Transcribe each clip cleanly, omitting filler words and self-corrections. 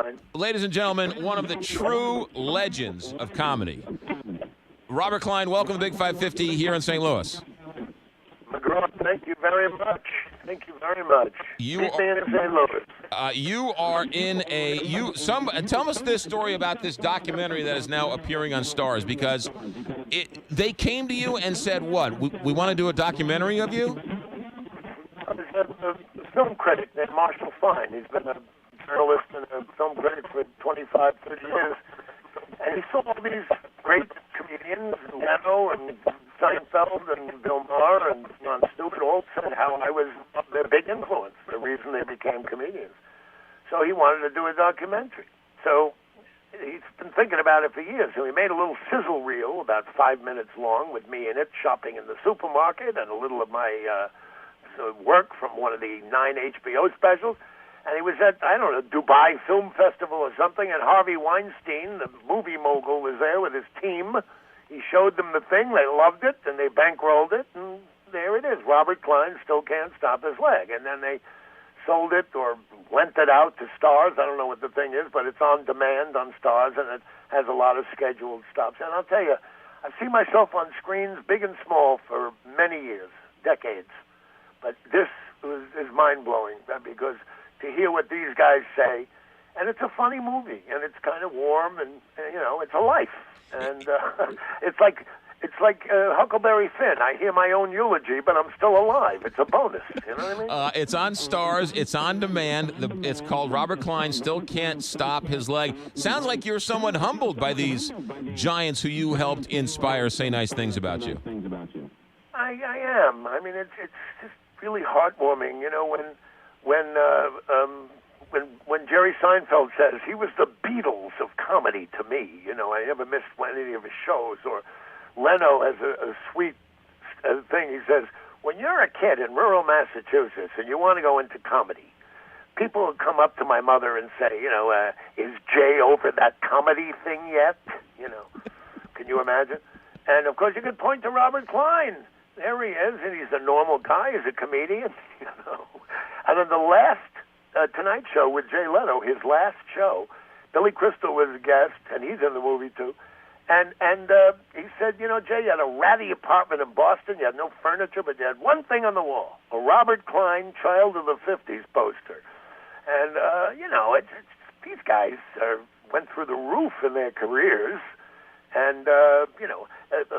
Klein. Ladies and gentlemen, one of the true legends of comedy. Robert Klein, welcome to Big 550 here in St. Louis. McGraw, thank you very much. Thank you very much. You Meet me in St. Louis. You are in tell us this story about this documentary that is now appearing on Starz, because they came to you and said, what, we want to do a documentary of you? There's a film critic named Marshall Fine. He's been a journalist and a film critic for 25, 30 years. And he saw all these great comedians, Leno and Seinfeld and Bill Maher and Jon Stewart, all said how I was their big influence, the reason they became comedians. So he wanted to do a documentary. So he's been thinking about it for years. So he made a little sizzle reel about 5 minutes long with me in it, shopping in the supermarket, and a little of my work from one of the 9 HBO specials. And he was at, I don't know, Dubai Film Festival or something, and Harvey Weinstein, the movie mogul, was there with his team. He showed them the thing, they loved it, and they bankrolled it, and there it is. Robert Klein still can't stop his leg. And then they sold it or lent it out to Starz. I don't know what the thing is, but it's on demand on Starz, and it has a lot of scheduled stops. And I'll tell you, I've seen myself on screens, big and small, for many years, decades. But this is mind-blowing, because to hear what these guys say, and it's a funny movie, and it's kind of warm, and it's a life, and it's like Huckleberry Finn. I hear my own eulogy, but I'm still alive. It's a bonus. You know what I mean? It's on Starz. It's on demand. It's called Robert Klein Still Can't Stop His Leg. Sounds like you're somewhat humbled by these giants who you helped inspire, say nice things about you. I am. I mean, it's just really heartwarming. When Jerry Seinfeld says he was the Beatles of comedy to me, I never missed any of his shows. Or Leno has a sweet thing. He says, when you're a kid in rural Massachusetts and you want to go into comedy, people will come up to my mother and say, is Jay over that comedy thing yet? Can you imagine? And, of course, you could point to Robert Klein. There he is, and he's a normal guy. He's a comedian, And on the last Tonight Show with Jay Leno, his last show, Billy Crystal was a guest, and he's in the movie too. And he said, Jay, you had a ratty apartment in Boston. You had no furniture, but you had one thing on the wall, a Robert Klein Child of the 50s poster. And, these guys went through the roof in their careers. And,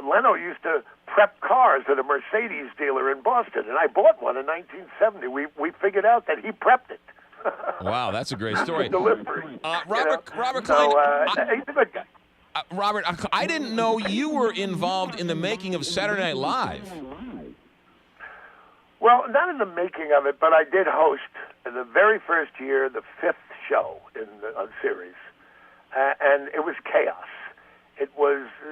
Leno used to prep cars at a Mercedes dealer in Boston, and I bought one in 1970. We figured out that he prepped it. Wow, that's a great story. Delivery. Robert Klein, he's a good guy. Robert, I didn't know you were involved in the making of Saturday Night Live. Well, not in the making of it, but I did host the very first year, the 5th show in the series, and it was chaos.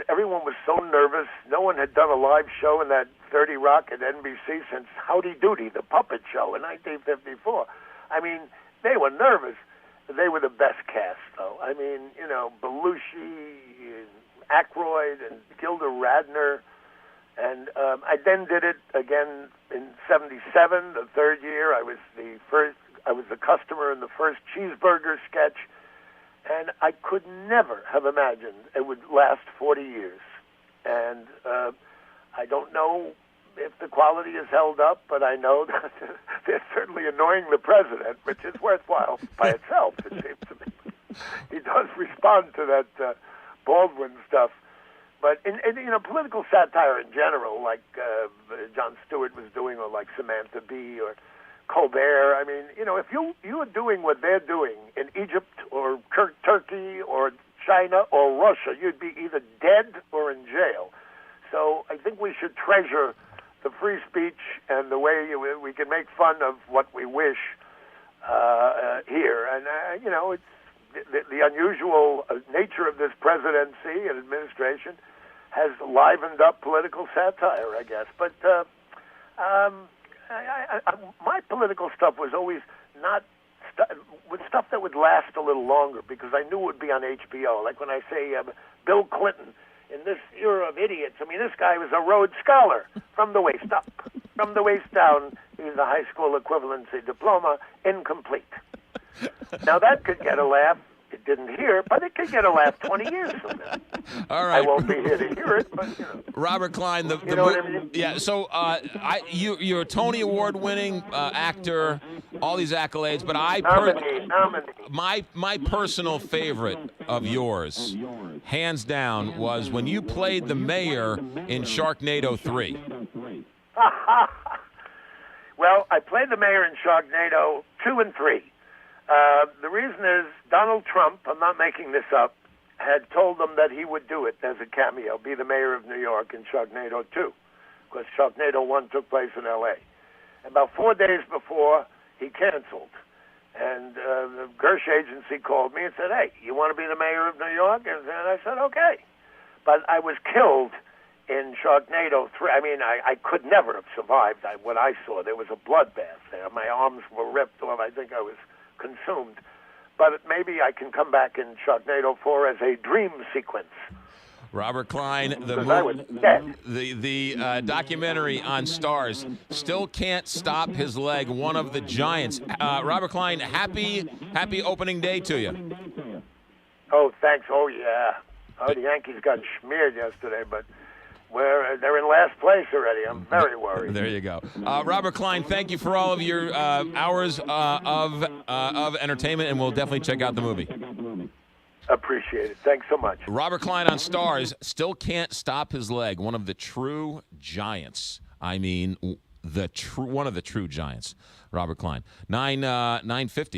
Everyone was so nervous. No one had done a live show in that 30 Rock at NBC since Howdy Doody, the puppet show in 1954. I mean, they were nervous. They were the best cast, though. I mean, Belushi, Aykroyd, and Gilda Radner. And I then did it again in 77, the third year. I was the customer in the first cheeseburger sketch. And I could never have imagined it would last 40 years. And I don't know if the quality is held up, but I know that they're certainly annoying the president, which is worthwhile by itself, it seems to me. He does respond to that Baldwin stuff. But in political satire in general, like Jon Stewart was doing, or like Samantha Bee or Colbert, I mean, if you are doing what they're doing in Egypt or Turkey or China or Russia, you'd be either dead or in jail. So I think we should treasure the free speech and the way we can make fun of what we wish here. And, it's the unusual nature of this presidency and administration has livened up political satire, I guess. But my political stuff was always not with stuff that would last a little longer, because I knew it would be on HBO. Like when I say Bill Clinton, in this era of idiots, I mean, this guy was a Rhodes Scholar from the waist up. From the waist down, he's a high school equivalency diploma, incomplete. Now that could get a laugh, didn't hear, but it could get a laugh 20 years from now. All right. I won't be here to hear it, but Robert Klein, you know what I mean? Yeah. So you're a Tony Award winning actor, all these accolades, but Nominee. my personal favorite of yours, hands down, was when you played the mayor in Sharknado 3. Well, I played the mayor in Sharknado 2 and 3. The reason is Donald Trump, I'm not making this up, had told them that he would do it as a cameo, be the mayor of New York in Sharknado 2, because Sharknado 1 took place in L.A. About 4 days before, he canceled. And the Gersh agency called me and said, hey, you want to be the mayor of New York? And I said, okay. But I was killed in Sharknado 3. I mean, I could never have survived what I saw. There was a bloodbath there. My arms were ripped off. I think I was consumed. But maybe I can come back in Sharknado 4 as a dream sequence. Robert Klein, the documentary on Starz, Still Can't Stop His Leg, one of the giants. Robert Klein, happy opening day to you. Oh, thanks. Oh, yeah. Oh, the Yankees got smeared yesterday, but they're in last place already. I'm very worried. There you go. Robert Klein, thank you for all of your hours of entertainment, and we'll definitely check out the movie. Appreciate it. Thanks so much. Robert Klein on Starz, Still Can't Stop His Leg, one of the true giants. I mean, one of the true giants. Robert Klein. 9:50.